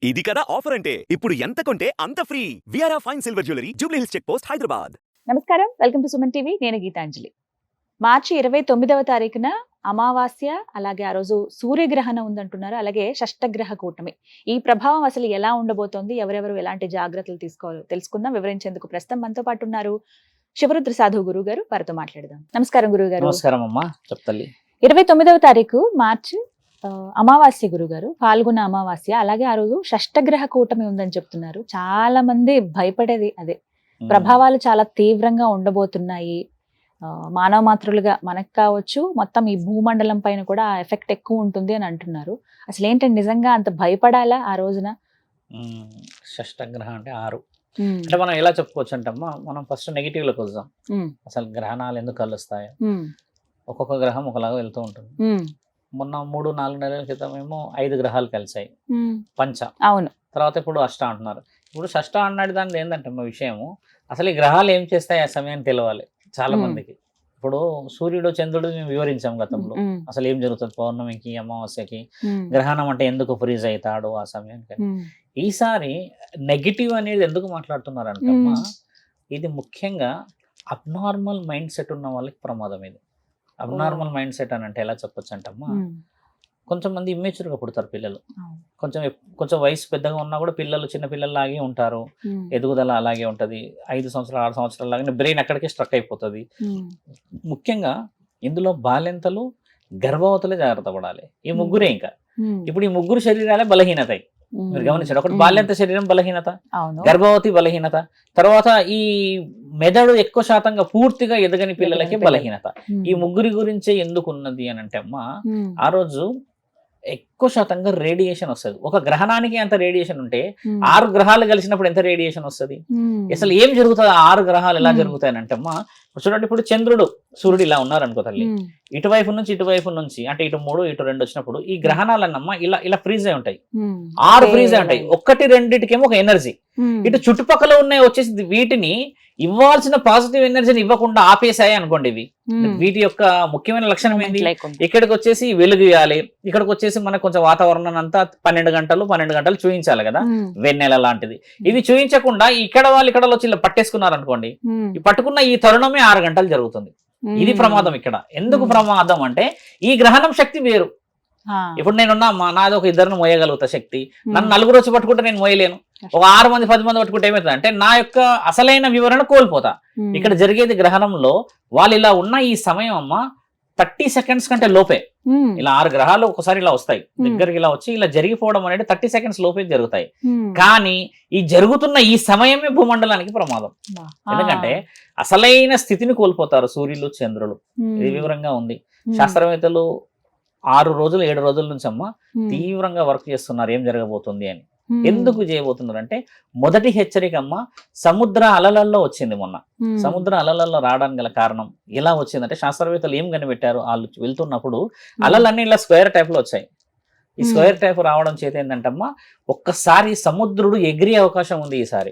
ఇది కదా ఆఫర్ అంటే ఇప్పుడు ఎంత కొంటే అంత ఫ్రీ విఆర్ఆ fine silver jewellery Jubilee Hills check post Hyderabad. నమస్కారం, వెల్కమ్ టు సుమన్ టీవీ. నేను గీతాంజలి. మార్చి 29వ తారీఖున అమావాస్య, అలాగే ఆ రోజు సూర్యగ్రహణం ఉందంటున్నారు. అలాగే షష్టగ్రహ కూటమి. ఈ ప్రభావం అసలు ఎలా ఉండబోతోంది, ఎవరెవరు ఎలాంటి జాగ్రత్తలు తీసుకోవాలో తెలుసుకుందాం. వివరించేందుకు ప్రస్తుతం మనతో పాటు ఉన్నారు శివరుద్ర సాధు గురువు గారు. వారితో మాట్లాడదాం. నమస్కారం గురువు గారు. నమస్కారం అమ్మా, చెప్తల్లి. 29వ తారీఖు మార్చి అమావాస్య గురుగారు, పాల్గొన్న అమావాస్య. అలాగే ఆ రోజు షష్టగ్రహ కూటమి ఉందని చెప్తున్నారు. చాలా మంది భయపడేది అదే. ప్రభావాలు చాలా తీవ్రంగా ఉండబోతున్నాయి. మానవ మాతృలుగా మనకు కావచ్చు, మొత్తం ఈ భూమండలం పైన కూడా ఎఫెక్ట్ ఎక్కువ ఉంటుంది అని అంటున్నారు. అసలు ఏంటంటే నిజంగా అంత భయపడాలా ఆ రోజున? షష్టగ్రహం అంటే 6 అంటే మనం ఎలా చెప్పుకోవచ్చు అంటే అమ్మా, మనం ఫస్ట్ నెగిటివ్ లోకి వద్దాం. అసలు గ్రహణాలు ఎందుకు కలుస్తాయి, ఒక్కొక్క గ్రహం ఒకలాగా వెళ్తూ ఉంటుంది. మొన్న 3-4 నెలల క్రితం ఏమో 5 గ్రహాలు కలిసాయి, పంచ. అవును. తర్వాత ఇప్పుడు అష్ట అంటున్నారు. ఇప్పుడు షష్ట అన్నాడు దాని ఏంటంటే మా విషయము, అసలు ఈ గ్రహాలు ఏం చేస్తాయి ఆ సమయాన్ని తెలియాలి చాలా మందికి. ఇప్పుడు సూర్యుడు చంద్రుడు మేము వివరించాం గతంలో, అసలు ఏం జరుగుతుంది పౌర్ణమికి అమావాస్యకి, గ్రహణం అంటే ఎందుకు ఫ్రీజ్ అవుతాడు ఆ సమయానికి. ఈసారి నెగిటివ్ అనేది ఎందుకు మాట్లాడుతున్నారంటే ఇది ముఖ్యంగా అబ్నార్మల్ మైండ్ సెట్ ఉన్న వాళ్ళకి ప్రమాదం. ఇది అబ్నార్మల్ మైండ్ సెట్ అని అంటే ఎలా చెప్పొచ్చు అంటమ్మా, కొంచెం మంది ఇమ్మెచ్యూర్గా పుడతారు పిల్లలు. కొంచెం వయసు పెద్దగా ఉన్నా కూడా పిల్లలు చిన్న పిల్లల్లాగే ఉంటారు, ఎదుగుదల అలాగే ఉంటుంది. 5 సంవత్సరాలు 6 సంవత్సరాల లాగానే బ్రెయిన్ అక్కడికే స్ట్రక్ అయిపోతుంది. ముఖ్యంగా ఇందులో బాల్యంతలు గర్భవతులే జాగ్రత్త పడాలి. ఈ ముగ్గురే. ఇంకా ఇప్పుడు ఈ ముగ్గురు శరీరాలే బలహీనత. మీరు గమనించండి, ఒకటి బాల్యంత శరీరం బలహీనత, గర్భవతి బలహీనత, తర్వాత ఈ మెదడు ఎక్కువ శాతంగా పూర్తిగా ఎదగని పిల్లలకి బలహీనత. ఈ ముగ్గురి గురించే ఎందుకు ఉన్నది అని అంటే అమ్మా, ఆ రోజు ఎక్కువ శాతంగా రేడియేషన్ వస్తుంది. ఒక గ్రహణానికి అంత రేడియేషన్ ఉంటే 6 గ్రహాలు కలిసినప్పుడు ఎంత రేడియేషన్ వస్తుంది? అసలు ఏం జరుగుతుంది, 6 గ్రహాలు ఎలా జరుగుతాయి అంటే అమ్మా, చూడండి, ఇప్పుడు చంద్రుడు సూర్యుడు ఇలా ఉన్నారు అనుకో తల్లి, ఇటువైపు నుంచి అంటే ఇటు 3 ఇటు 2 వచ్చినప్పుడు ఈ గ్రహణాలన్నమ్మా ఇలా ఇలా ఫ్రీజ్ అయి ఉంటాయి. 6 ఫ్రీజ్ అయి ఉంటాయి. 1-2 ఒక ఎనర్జీ, ఇటు చుట్టుపక్కల ఉన్నాయి వచ్చేసి వీటిని ఇవ్వాల్సిన పాజిటివ్ ఎనర్జీని ఇవ్వకుండా ఆపేసాయి అనుకోండి. వీటి యొక్క ముఖ్యమైన లక్షణం ఏంటి, ఇక్కడికి వచ్చేసి వెలుగు ఇవ్వాలి, ఇక్కడికి వచ్చేసి మనకు కొంచెం వాతావరణం అంతా 12 గంటలు చూపించాలి కదా, వెన్నెల లాంటిది. ఇవి చూపించకుండా ఇక్కడ వచ్చి ఇలా పట్టేసుకున్నారు అనుకోండి, ఈ పట్టుకున్న ఈ తరుణమే 6 గంటలు జరుగుతుంది. ఇది ప్రమాదం. ఇక్కడ ఎందుకు ప్రమాదం అంటే ఈ గ్రహణం శక్తి వేరు. ఇప్పుడు నేనున్నా నాది ఒక 2 మోయగలుగుతా శక్తి, నన్ను 4 వచ్చి పట్టుకుంటే నేను మోయలేను. ఒక 6 మంది 10 మంది పట్టుకుంటే ఏమవుతుంది అంటే నా యొక్క అసలైన వివరణ కోల్పోతా. ఇక్కడ జరిగేది గ్రహణంలో వాళ్ళు ఇలా ఉన్న ఈ సమయం అమ్మ 30 సెకండ్స్ కంటే లోపే. ఇలా 6 గ్రహాలు ఒకసారి ఇలా వస్తాయి దగ్గరికి, ఇలా వచ్చి ఇలా జరిగిపోవడం అనేది 30 సెకండ్స్ లోపే జరుగుతాయి. కానీ ఈ జరుగుతున్న ఈ సమయమే భూమండలానికి ప్రమాదం. ఎందుకంటే అసలైన స్థితిని కోల్పోతారు సూర్యులు చంద్రులు. ఇది వివరంగా ఉంది. శాస్త్రవేత్తలు 6 రోజులు 7 రోజుల నుంచి అమ్మ తీవ్రంగా వర్క్ చేస్తున్నారు ఏం జరగబోతుంది అని. ఎందుకు చేయబోతున్నారు అంటే, మొదటి హెచ్చరిక అమ్మ సముద్ర అలలల్లో వచ్చింది. మొన్న సముద్ర అలలల్లో రావడానికి గల కారణం ఎలా వచ్చిందంటే, శాస్త్రవేత్తలు ఏం కనిపెట్టారు, వాళ్ళు వెళ్తున్నప్పుడు అలలన్నీ ఇలా స్క్వేర్ టైప్ లో వచ్చాయి. ఈ స్క్వేర్ టైప్ రావడం చేత ఏంటంటమ్మా, ఒక్కసారి సముద్రుడు ఎగిరే అవకాశం ఉంది ఈసారి.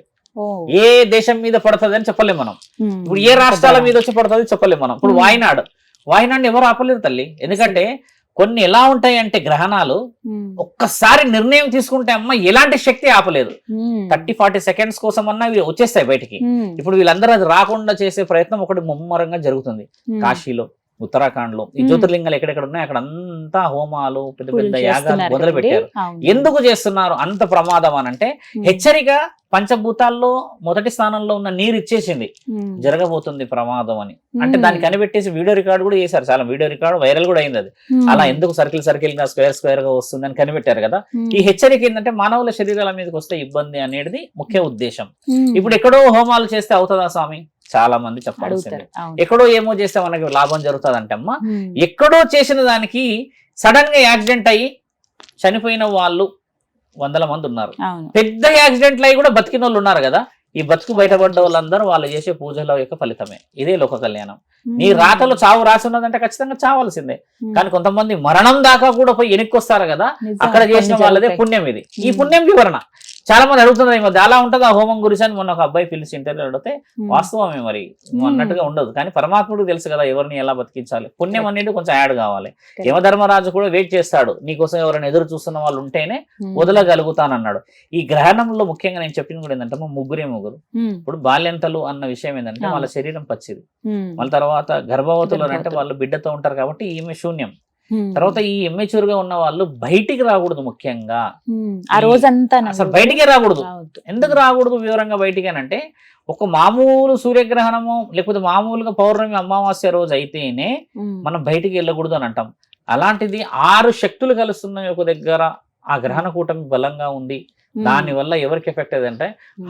ఏ దేశం మీద పడుతుంది అని చెప్పలేం మనం. ఇప్పుడు ఏ రాష్ట్రాల మీద వచ్చి పడుతుంది చెప్పలేం మనం. ఇప్పుడు వాయనాడు ఎవరు ఆపలేరు తల్లి. ఎందుకంటే కొన్ని ఎలా ఉంటాయి అంటే గ్రహణాలు ఒక్కసారి నిర్ణయం తీసుకుంటే అమ్మ ఎలాంటి శక్తి ఆపలేదు. 30-40 సెకండ్స్ కోసం అన్నా ఇవి వచ్చేస్తాయి బయటికి. ఇప్పుడు వీళ్ళందరూ అది రాకుండా చేసే ప్రయత్నం ఒకటి ముమ్మరంగా జరుగుతుంది. కాశీలో, ఉత్తరాఖండ్ లో ఈ జ్యోతిర్లింగాలు ఎక్కడెక్కడ ఉన్నాయి అక్కడ అంతా హోమాలు, పెద్ద పెద్ద యాగాలు మొదలు పెట్టారు. ఎందుకు చేస్తున్నారు అంత ప్రమాదం అని అంటే, హెచ్చరిక పంచభూతాల్లో మొదటి స్థానంలో ఉన్న నీరు ఇచ్చేసింది జరగబోతుంది ప్రమాదం అని. అంటే దాన్ని కనిపెట్టేసి వీడియో రికార్డు కూడా చేశారు. చాలా వీడియో రికార్డు వైరల్ కూడా అయింది. అది అలా ఎందుకు సర్కిల్ గా స్క్వేర్ గా వస్తుంది అని కనిపెట్టారు కదా. ఈ హెచ్చరిక ఏంటంటే మానవుల శరీరాల మీదకి వస్తే ఇబ్బంది అనేది ముఖ్య ఉద్దేశం. ఇప్పుడు ఎక్కడో హోమాలు చేస్తే అవుతుందా స్వామి, చాలా మంది చెప్పాల్సింది. ఎక్కడో ఏమో చేస్తే మనకి లాభం జరుగుతుంది అంటే అమ్మా, ఎక్కడో చేసిన దానికి సడన్ గా యాక్సిడెంట్ అయ్యి చనిపోయిన వాళ్ళు 100 మంది ఉన్నారు. పెద్ద యాక్సిడెంట్లు అయ్యి కూడా బతికిన వాళ్ళు ఉన్నారు కదా. ఈ బతుకు బయటపడ్డ వాళ్ళందరూ వాళ్ళు చేసే పూజల యొక్క ఫలితమే. ఇదే లోక కళ్యాణం. నీ రాతలో చావు రాసి ఉన్నదంటే ఖచ్చితంగా చావాల్సిందే. కానీ కొంతమంది మరణం దాకా కూడా పోయి వెనక్కి వస్తారు కదా, అక్కడ చేసిన వాళ్ళదే పుణ్యం ఇది. ఈ పుణ్యం వివరణ చాలా మంది అడుగుతున్నారు ఈ మధ్య అలా ఉంటుంది ఆ హోమం గురించి అని మొన్న ఒక అబ్బాయి పిలిచి ఇంటర్వ్యూ అడిగితే వాస్తవమే మరి నువ్వు అన్నట్టుగా ఉండదు, కానీ పరమాత్ముడికి తెలుసు కదా ఎవరిని ఎలా బతికించాలి. పుణ్యం అనేది కొంచెం యాడ్ కావాలి. యమధర్మరాజు కూడా వెయిట్ చేస్తాడు, నీకోసం ఎవరైనా ఎదురు చూస్తున్న వాళ్ళు ఉంటేనే వదలగలుగుతానన్నాడు. ఈ గ్రహణంలో ముఖ్యంగా నేను చెప్పింది కూడా ఏంటంటే ముగ్గురు ఇప్పుడు బాల్యంతలు అన్న విషయం ఏంటంటే వాళ్ళ శరీరం పచ్చిది, వాళ్ళ తర్వాత గర్భవతులు అంటే వాళ్ళు బిడ్డతో ఉంటారు కాబట్టి ఈమె శూన్యం. తర్వాత ఈ ఇమ్మెచ్యూర్ గా ఉన్న వాళ్ళు బయటికి రాకూడదు, ముఖ్యంగా ఆ రోజంతా అసలు బయటికే రాకూడదు. ఎందుకు రాకూడదు వివరంగా బయటికి అని అంటే, ఒక మామూలు సూర్యగ్రహణము లేకపోతే మామూలుగా పౌర్ణమి అమావాస్య రోజు అయితేనే మనం బయటికి వెళ్ళకూడదు అని అంటాం. అలాంటిది 6 శక్తులు కలుస్తున్నాయి ఒక దగ్గర, ఆ గ్రహణ కూటమి బలంగా ఉంది. దాని వల్ల ఎవరికి ఎఫెక్ట్ అయ్యిందంటే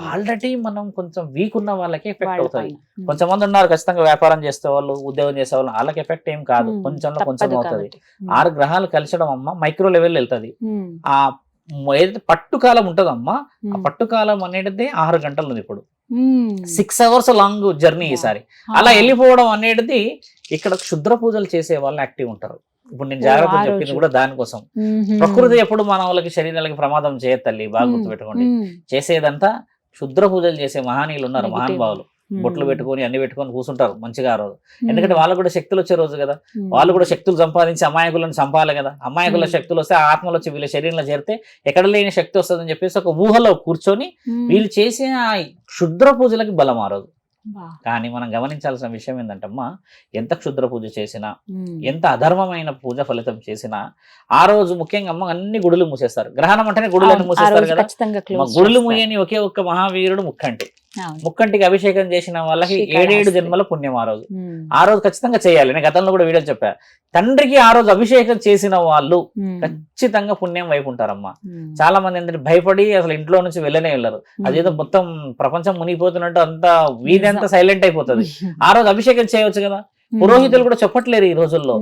ఆల్రెడీ మనం కొంచెం వీక్ ఉన్న వాళ్ళకి ఎఫెక్ట్ అవుతుంది. కొంతమంది ఉన్నారు ఖచ్చితంగా వ్యాపారం చేసే వాళ్ళు, ఉద్యోగం చేసే వాళ్ళు, వాళ్ళకి ఎఫెక్ట్ ఏం కాదు, కొంచెంలో కొంచెం అవుతుంది. 6 గ్రహాలు కలిసడం అమ్మ మైక్రో లెవెల్ వెళ్తుంది. ఆ ఏదైతే పట్టుకాలం ఉంటుందమ్మా, ఆ పట్టుకాలం అనేది 6 గంటలు ఉంది. ఇప్పుడు 6 hours లాంగ్ జర్నీ ఈసారి. అలా వెళ్ళిపోవడం అనేది ఇక్కడ క్షుద్ర పూజలు చేసే వాళ్ళు యాక్టివ్ ఉంటారు. ఇప్పుడు నేను జాగ్రత్త చెప్పింది కూడా దానికోసం. ప్రకృతి ఎప్పుడు మన వాళ్ళకి శరీరాలకి ప్రమాదం చేయదు తల్లి, బాగా గుర్తుపెట్టుకోండి. చేసేదంతా క్షుద్ర పూజలు చేసే మహానీయులు ఉన్నారు, మహానుభావులు. బొట్లు పెట్టుకొని అన్ని పెట్టుకొని కూర్చుంటారు మంచిగా ఆ రోజు. ఎందుకంటే వాళ్ళకు కూడా శక్తులు వచ్చే రోజు కదా, వాళ్ళు కూడా శక్తులు సంపాదించి అమాయకులను చంపాలి కదా. అమాయకుల శక్తులు వస్తే ఆత్మలు వచ్చి వీళ్ళ శరీరంలో చేరితే ఎక్కడ లేని శక్తి వస్తుందని చెప్పేసి ఒక ఊహలో కూర్చొని వీళ్ళు చేసే ఆ క్షుద్ర పూజలకి బలం ఆ రోజు. కానీ మనం గమనించాల్సిన విషయం ఏంటంటమ్మా, ఎంత క్షుద్ర పూజ చేసినా, ఎంత అధర్మమైన పూజ ఫలితం చేసినా ఆ రోజు ముఖ్యంగా అమ్మ అన్ని గుడులు మూసేస్తారు. గ్రహణం అంటేనే గుడులను మూసేస్తారు కదా. గుడులు మూయని ఒకే ఒక్క మహావీరుడు ముక్కంటి. ముక్కంటికి అభిషేకం చేసిన వాళ్ళకి 7 జన్మల పుణ్యం ఆ రోజు. ఆ రోజు ఖచ్చితంగా చేయాలి. నేను గతంలో కూడా వీడియో చెప్పా, తండ్రికి ఆ రోజు అభిషేకం చేసిన వాళ్ళు ఖచ్చితంగా పుణ్యం వైపు ఉంటారమ్మా. చాలా మంది ఏంటంటే భయపడి అసలు ఇంట్లో నుంచి వెళ్ళనే వెళ్ళరు. అదేదో మొత్తం ప్రపంచం మునిగిపోతున్నట్టు అంతా వీధంతా సైలెంట్ అయిపోతుంది. ఆ రోజు అభిషేకం చేయవచ్చు కదా. పురోహితులు కూడా చెప్పట్లేరు ఈ రోజుల్లో,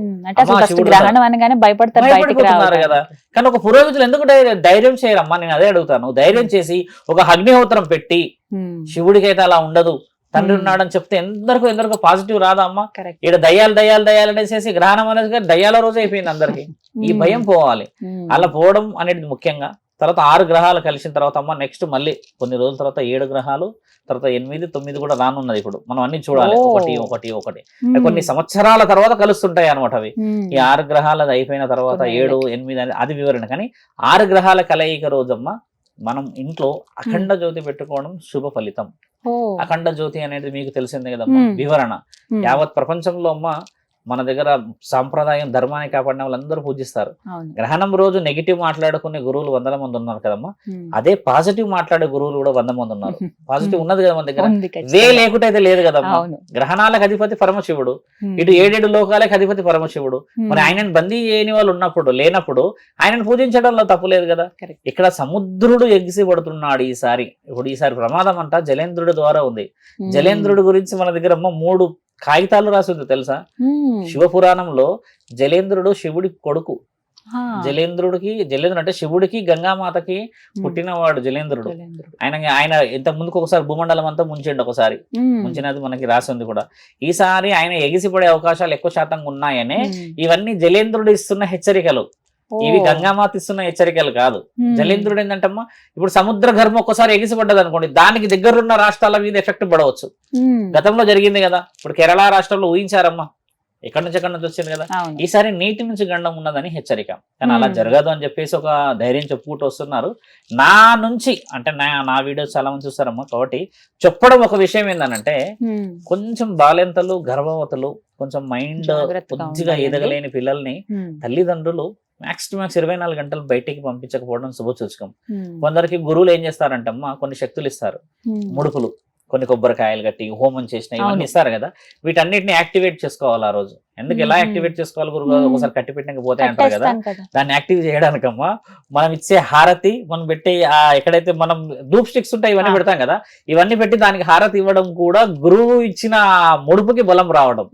భయపడిపోతున్నారు కదా. కానీ ఒక పురోహితులు ఎందుకు ధైర్యం చేయరమ్మా, నేను అదే అడుగుతాను. ధైర్యం చేసి ఒక అగ్నిహోత్రం పెట్టి, శివుడికి అయితే అలా ఉండదు, తండ్రి ఉన్నాడని చెప్తే ఎందరికో పాజిటివ్ రాదా అమ్మా? ఇక్కడ దయ్యాలు అనేసి గ్రహణం అనేది దయ్యాల రోజు అయిపోయింది అందరికి. ఈ భయం పోవాలి. అలా పోవడం అనేది ముఖ్యంగా. తర్వాత 6 గ్రహాలు కలిసిన తర్వాత అమ్మ నెక్స్ట్ మళ్ళీ కొన్ని రోజుల తర్వాత 7 గ్రహాలు, తర్వాత 8, 9 కూడా రానున్నది. ఇప్పుడు మనం అన్ని చూడాలి, ఒకటి కొన్ని సంవత్సరాల తర్వాత కలుస్తుంటాయి అనమాట అవి. ఈ 6 గ్రహాలు అయిపోయిన తర్వాత 7, 8 అది వివరణ. కానీ 6 గ్రహాల కలయిక రోజమ్మ మనం ఇంట్లో అఖండ జ్యోతి పెట్టుకోవడం శుభ ఫలితం. అఖండ జ్యోతి అనేది మీకు తెలిసిందే కదమ్మా, వివరణ. యావత్ ప్రపంచంలో అమ్మ మన దగ్గర సాంప్రదాయం ధర్మాన్ని కాపాడిన వాళ్ళందరూ పూజిస్తారు. గ్రహణం రోజు నెగిటివ్ మాట్లాడుకునే గురువులు 100 మంది ఉన్నారు కదమ్మా. అదే పాజిటివ్ మాట్లాడే గురువులు కూడా 100 మంది ఉన్నారు. పాజిటివ్ ఉన్నది కదా మన దగ్గర, వే లేకుంటే అయితే లేదు కదమ్మా. గ్రహణాలకు అధిపతి పరమశివుడు, ఇటు 7 లోకాలకు అధిపతి పరమశివుడు. మరి ఆయనను బందీ చేయని వాళ్ళు లేనప్పుడు ఆయనను పూజించడంలో తప్పు లేదు కదా. ఇక్కడ సముద్రుడు ఎగిసి పడుతున్నాడు ఈసారి. ఈసారి ప్రమాదం అంట జలేంద్రుడి ద్వారా ఉంది. జలేంద్రుడి గురించి మన దగ్గర 3 కాగితాలు రాసి ఉంది తెలుసా. శివపురాణంలో జలేంద్రుడు శివుడి కొడుకు. జలేంద్రుడు అంటే శివుడికి గంగామాతకి పుట్టినవాడు జలేంద్రుడు. ఆయన ఇంత ముందుకు ఒకసారి భూమండలం అంతా ముంచిండు, ఒకసారి ముంచినది మనకి రాసి ఉంది కూడా. ఈసారి ఆయన ఎగిసిపడే అవకాశాలు ఎక్కువ శాతంగా ఉన్నాయనే ఇవన్నీ జలేంద్రుడు ఇస్తున్న హెచ్చరికలు. ఇవి గంగామాత ఇస్తున్న హెచ్చరికలు కాదు. జలేంద్రుడు ఏంటంటమ్మా, ఇప్పుడు సముద్ర గర్భం ఒక్కసారి ఎగిసిపడ్డది అనుకోండి, దానికి దగ్గరున్న రాష్ట్రాల మీద ఎఫెక్ట్ పడవచ్చు. గతంలో జరిగింది కదా. ఇప్పుడు కేరళ రాష్ట్రంలో ఊహించారమ్మా, ఎక్కడి నుంచి వచ్చింది కదా. ఈసారి నీటి నుంచి గండం ఉన్నదని హెచ్చరిక. కానీ అలా జరగదు అని చెప్పేసి ఒక ధైర్యం చెప్పుకుంటూ వస్తున్నారు. నా నుంచి అంటే నా వీడియోస్ చాలా మంది చూస్తారమ్మా, కాబట్టి చెప్పడం ఒక విషయం ఏంటంటే, కొంచెం బాలెంతలు, గర్భవతులు, కొంచెం మైండ్ కొద్దిగా ఎదగలేని పిల్లల్ని తల్లిదండ్రులు మ్యాక్స్ 24 గంటలు బయటికి పంపించకపోవడం శుభసూచకం. కొందరికి గురువులు ఏం చేస్తారంటమ్మా, కొన్ని శక్తులు ఇస్తారు, ముడుపులు, కొన్ని కొబ్బరికాయలు కట్టి హోమం చేసిన ఇవన్నీ ఇస్తారు కదా. వీటన్నిటిని యాక్టివేట్ చేసుకోవాలి ఆ రోజు. ఎందుకు ఎలా యాక్టివేట్ చేసుకోవాలి గురువు? ఒకసారి కట్టి పెట్టినాక పోతే అంటారు కదా. దాన్ని యాక్టివ్ చేయడానికమ్మా మనం ఇచ్చే హారతి, మనం పెట్టే ఎక్కడైతే మనం ధూప్ స్టిక్స్ ఉంటాయి ఇవన్నీ పెడతాం కదా, ఇవన్నీ పెట్టి దానికి హారతి ఇవ్వడం కూడా గురువు ఇచ్చిన ముడుపుకి బలం రావడం.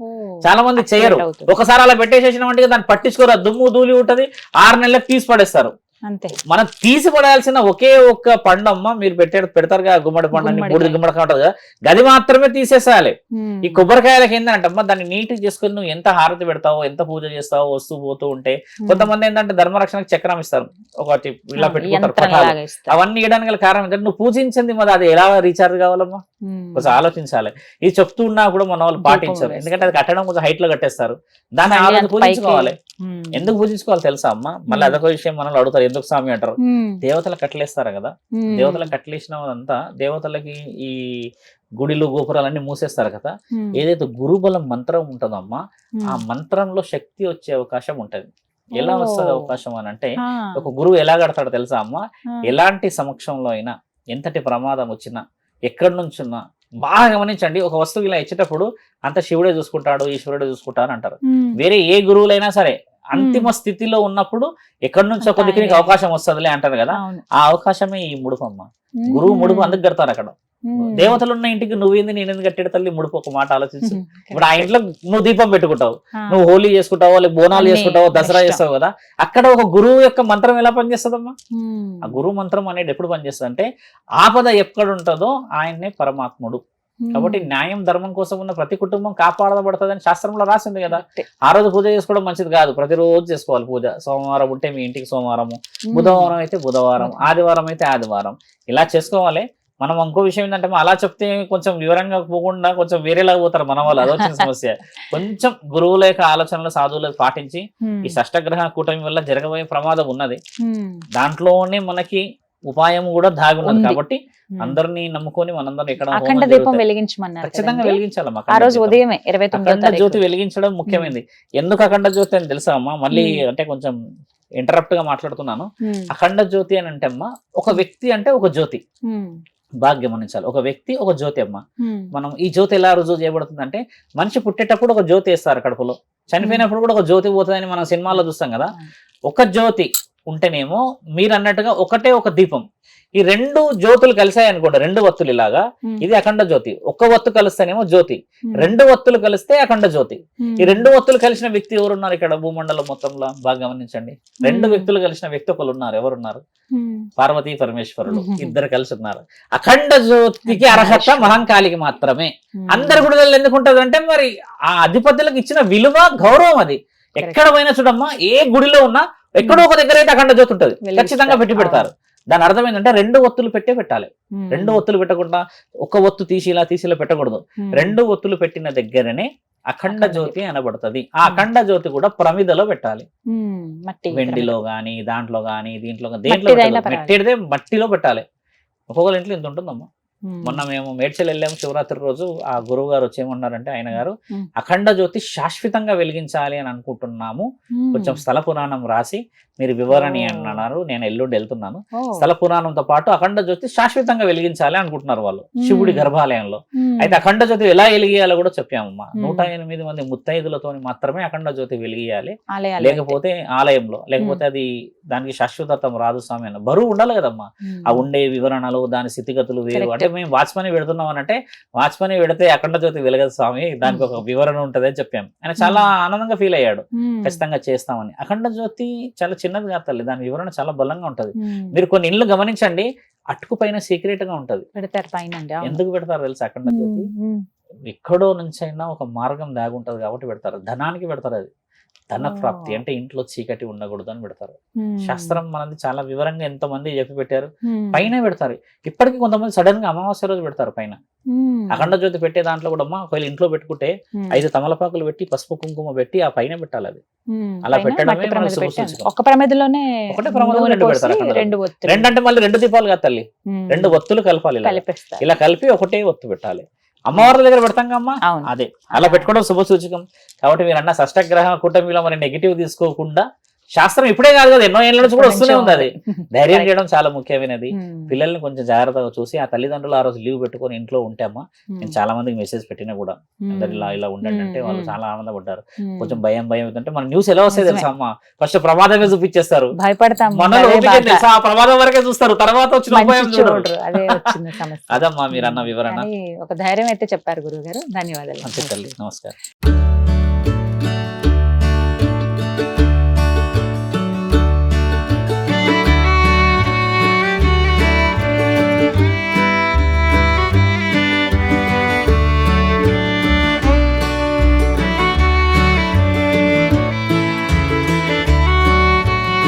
చాలా మంది చేయరు. ఒకసారి అలా పెట్టేసేసిన అంటే దాన్ని పట్టించుకోరు, దుమ్ము ధూళి ఉంటది, 6 నెలలకు తీసి పడేస్తారు. అంతే. మనం తీసి పడాల్సిన ఒకే ఒక్క పండమ్మ మీరు పెడతారుగా గుమ్మడి పండు అని, బూడిద గుమ్మడికాయ ఉంటుంది కదా, గది మాత్రమే తీసేసాలి. ఈ కొబ్బరికాయలకి ఏంటంటే అమ్మా దాన్ని నీట్గా చేసుకుని నువ్వు ఎంత హారతి పెడతావో, ఎంత పూజ చేస్తావో వస్తూ పోతూ ఉంటే, కొంతమంది ఏంటంటే ధర్మరక్షణకు చక్రం ఇస్తారు, ఒకటి ఇలా పెట్టుకుంటారు పటాలు, అవన్నీ ఇవ్వడానికి గల కారణం ఏంటంటే నువ్వు పూజించింది మరి అది ఎలా రీఛార్జ్ కావాలమ్మా, కొంచెం ఆలోచించాలి. ఇది చెప్తూ ఉన్నా కూడా మన వాళ్ళు పాటించారు, ఎందుకంటే అది కట్టడం కొంచెం హైట్ లో కట్టేస్తారు, దాన్ని ఆ రోజు పూజించుకోవాలి. ఎందుకు పూజించుకోవాలి తెలుసా అమ్మా? మళ్ళీ అదొక విషయం మనల్ని అడుగుతారు, ఎందుకు స్వామి అంటారు. దేవతలకు కట్టలేస్తారు కదా, దేవతలకు కట్టలేసినంతా దేవతలకి ఈ గుడిలు గోపురాలన్నీ మూసేస్తారు కదా, ఏదైతే గురుబలం మంత్రం ఉంటుందమ్మా ఆ మంత్రంలో శక్తి వచ్చే అవకాశం ఉంటది. ఎలా వస్తుంది అవకాశం అని అంటే, ఒక గురువు ఎలా కడతాడో తెలుసా అమ్మా? ఎలాంటి సమక్షంలో అయినా, ఎంతటి ప్రమాదం వచ్చినా, ఎక్కడి నుంచి ఉన్నా బాగా గమనించండి. ఒక వస్తువు ఇలా ఇచ్చేటప్పుడు అంత శివుడే చూసుకుంటాడు, ఈశ్వరుడే చూసుకుంటాడు అంటారు. వేరే ఏ గురువులైనా సరే అంతిమ స్థితిలో ఉన్నప్పుడు ఎక్కడి నుంచి ఒక దిక్కునికి అవకాశం వస్తుందిలే అంటారు కదా, ఆ అవకాశమే ఈ ముడుపు అమ్మ. గురువు ముడుపు అందుకు కడతారు అక్కడ. దేవతలు ఉన్న ఇంటికి నువ్వేంది నేనేంది కట్టేడు తల్లి ముడుపు? ఒక మాట ఆలోచించు. ఇప్పుడు ఆ ఇంట్లో నువ్వు దీపం పెట్టుకుంటావు, నువ్వు హోలీ చేసుకుంటావు, లేక బోనాలు చేసుకుంటావు, దసరా చేస్తావు కదా, అక్కడ ఒక గురువు యొక్క మంత్రం ఎలా పనిచేస్తుందమ్మా? ఆ గురువు మంత్రం అనేది ఎప్పుడు పనిచేస్తుంది అంటే, ఆపద ఎక్కడ ఉంటుందో ఆయన్నే పరమాత్ముడు. కాబట్టి న్యాయం ధర్మం కోసం ఉన్న ప్రతి కుటుంబం కాపాడబడుతుందని శాస్త్రంలో రాసింది కదా. ఆ రోజు పూజ చేసుకోవడం మంచిది కాదు, ప్రతిరోజు చేసుకోవాలి పూజ. సోమవారం ఉంటే మీ ఇంటికి సోమవారము, బుధవారం అయితే బుధవారం, ఆదివారం అయితే ఆదివారం, ఇలా చేసుకోవాలి. మనం ఇంకో విషయం ఏంటంటే అలా చెప్తే కొంచెం వివరంగా పోకుండా కొంచెం వేరేలాగా పోతారు మన వాళ్ళు, అదొచ్చిన సమస్య. కొంచెం గురువుల యొక్క ఆలోచనలు సాధువులు పాటించి ఈ షష్టగ్రహ కూటమి వల్ల జరగబోయే ప్రమాదం ఉన్నది, దాంట్లోనే మనకి ఉపాయం కూడా దాగి ఉన్నది. కాబట్టి అందరినీ నమ్ముకొని మనందరం ఎక్కడ అఖండ దీపం వెలిగించమన్నారు, ఖచ్చితంగా వెలిగించాలమ్మా. ఆ రోజు ఉదయమే 29వ అఖండ జ్యోతి వెలిగించడం ముఖ్యమైనది. ఎందుకు అఖండ జ్యోతి అని తెలుసా అమ్మా? మళ్ళీ అంటే కొంచెం ఇంటరప్ట్ గా మాట్లాడుతున్నాను. అఖండ జ్యోతి అని అంటే అమ్మా, ఒక వ్యక్తి అంటే ఒక జ్యోతి, బాగా గమనించాలి. ఒక వ్యక్తి ఒక జ్యోతి అమ్మ. మనం ఈ జ్యోతి ఎలా రుజువు చేయబడుతుంది అంటే, మనిషి పుట్టేటప్పుడు ఒక జ్యోతి వేస్తారు కడుపులో, చనిపోయినప్పుడు కూడా ఒక జ్యోతి పోతుందని మనం సినిమాల్లో చూస్తాం కదా. ఒక జ్యోతి ఉంటేనేమో మీరు అన్నట్టుగా ఒకటే ఒక దీపం, ఈ రెండు జ్యోతులు కలిసాయి అనుకోండి, రెండు వత్తులు ఇలాగా, ఇది అఖండ జ్యోతి. ఒక్క వత్తు కలిస్తేనేమో జ్యోతి, రెండు వత్తులు కలిస్తే అఖండ జ్యోతి. ఈ రెండు వత్తులు కలిసిన వ్యక్తి ఎవరున్నారు ఇక్కడ భూమండలం మొత్తంలో? బాగా గమనించండి. రెండు వ్యక్తులు కలిసిన వ్యక్తి ఒకరు ఉన్నారు, ఎవరున్నారు? పార్వతీ పరమేశ్వరుడు ఇద్దరు కలిసి ఉన్నారు. అఖండ జ్యోతికి అర్హత మహంకాళికి మాత్రమే. అందరి గుడిలో ఎందుకు ఉంటది అంటే, మరి ఆ అధిపతులకు ఇచ్చిన విలువ గౌరవం అది. ఎక్కడ పోయినా చూడమ్మా, ఏ గుడిలో ఉన్నా ఎక్కడో ఒక దగ్గర అయితే అఖండ జ్యోతి ఉంటది, ఖచ్చితంగా పెట్టి పెడతారు. దాని అర్థం ఏంటంటే రెండు ఒత్తులు పెట్టాలి. రెండు ఒత్తులు పెట్టకుండా ఒక ఒత్తు తీసి ఇలా పెట్టకూడదు. రెండు ఒత్తులు పెట్టిన దగ్గరనే అఖండ జ్యోతి అనబడుతుంది. ఆ అఖండ జ్యోతి కూడా ప్రమిదలో పెట్టాలి, వెండిలో గాని, దాంట్లో గాని, దీంట్లో పెట్టేదే మట్టిలో పెట్టాలి. ఒక్కొక్కరి ఇంట్లో ఇంత ఉంటుందమ్మా. మొన్న మేము మేడ్చల్ వెళ్ళాము శివరాత్రి రోజు. ఆ గురువు గారు వచ్చి ఏమన్నారంటే, ఆయన గారు అఖండ జ్యోతి శాశ్వతంగా వెలిగించాలి అని అనుకుంటున్నాము, కొంచెం స్థల పురాణం రాసి మీరు వివరణి అన్నారు. నేను ఎల్లుండి వెళ్తున్నాను. స్థల పురాణంతో పాటు అఖండ జ్యోతి శాశ్వతంగా వెలిగించాలి అనుకుంటున్నారు వాళ్ళు శివుడి గర్భాలయంలో. అయితే అఖండ జ్యోతి ఎలా వెలిగియాలో కూడా చెప్పామమ్మా. 108 మంది ముత్తైదులతో మాత్రమే అఖండ జ్యోతి వెలిగియాలి, లేకపోతే ఆలయంలో, లేకపోతే అది దానికి శాశ్వతత్వం రాదు స్వామి అన్న. బరువు ఉండాలి కదమ్మా, ఆ ఉండే వివరణలు, దాని స్థితిగతులు వేరు. అంటే మేము వాచ్మని పెడుతున్నాం అని అంటే, వాచ్మని పెడితే అఖండ జ్యోతి వెలగదు స్వామి, దానికి ఒక వివరణ ఉంటది అని చెప్పాము. ఆయన చాలా ఆనందంగా ఫీల్ అయ్యాడు, ఖచ్చితంగా చేస్తామని. అఖండ జ్యోతి చాలా చిన్నది కాదు తల్లి, దాని వివరణ చాలా బలంగా ఉంటది. మీరు కొన్ని ఇళ్ళు గమనించండి, అటుకు పైన సీక్రెట్ గా ఉంటది. ఎందుకు పెడతారు తెలుసా అఖండ జ్యోతి? ఎక్కడో నుంచి అయినా ఒక మార్గం దాగుంటది కాబట్టి పెడతారు. ధనానికి పెడతారు, అది ధన ప్రాప్తి అంటే ఇంట్లో చీకటి ఉండకూడదు అని పెడతారు. శాస్త్రం మనది చాలా వివరంగా ఎంతో మంది చెప్పి పెట్టారు. పైన పెడతారు. ఇప్పటికీ కొంతమంది సడన్ గా అమావాస్య రోజు పెడతారు పైన. అఖండ జ్యోతి పెట్టే దాంట్లో కూడా అమ్మా, ఒకవేళ ఇంట్లో పెట్టుకుంటే 5 తమలపాకులు పెట్టి పసుపు కుంకుమ పెట్టి ఆ పైన పెట్టాలి. అది అలా పెట్టడమే ఒక ప్రమిదలోనే ఒకటే ప్రమాదం రెండు పెడతారు. రెండు అంటే మళ్ళీ 2 దీపాలు కాదు తల్లి, 2 ఒత్తులు కలపాలి. ఇలా కలిపి ఒకటే ఒత్తు పెట్టాలి. అమ్మవారి దగ్గర పెడతాం అమ్మా, అదే అలా పెట్టుకోవడం శుభ సూచకం. కాబట్టి మీరు అన్న షష్టగ్రహ కూటమిలో మరి నెగిటివ్ తీసుకోకుండా, శాస్త్రం ఇప్పుడే కాదు కదా, ఎన్నో ఏళ్ళ నుంచి కూడా వస్తూనే ఉంది. అది ధైర్యం చేయడం చాలా ముఖ్యమైనది. పిల్లల్ని కొంచెం జాగ్రత్తగా చూసి, ఆ తల్లిదండ్రులు ఆ రోజు లీవ్ పెట్టుకొని ఇంట్లో ఉంటే అమ్మా, నేను చాలా మందికి మెసేజ్ పెట్టినా కూడా, అందరు ఇలా ఉండండి అంటే వాళ్ళు చాలా ఆనందపడ్డారు. కొంచెం భయం అంటే మన న్యూస్ ఎలా వస్తాయి తెలుసా అమ్మా, ఫస్ట్ ప్రమాదమే చూపించేస్తారు, భయపడతాం, తెలుసా ఆ ప్రమాదం వరకే చూస్తారు, తర్వాత వచ్చిన భయం చూడరు. అదమ్మా మీరు అన్న వివరణ. ఒక ధైర్యం అయితే చెప్పారు గురువు గారు, ధన్యవాదాలు. అంతే తల్లి, నమస్కారం.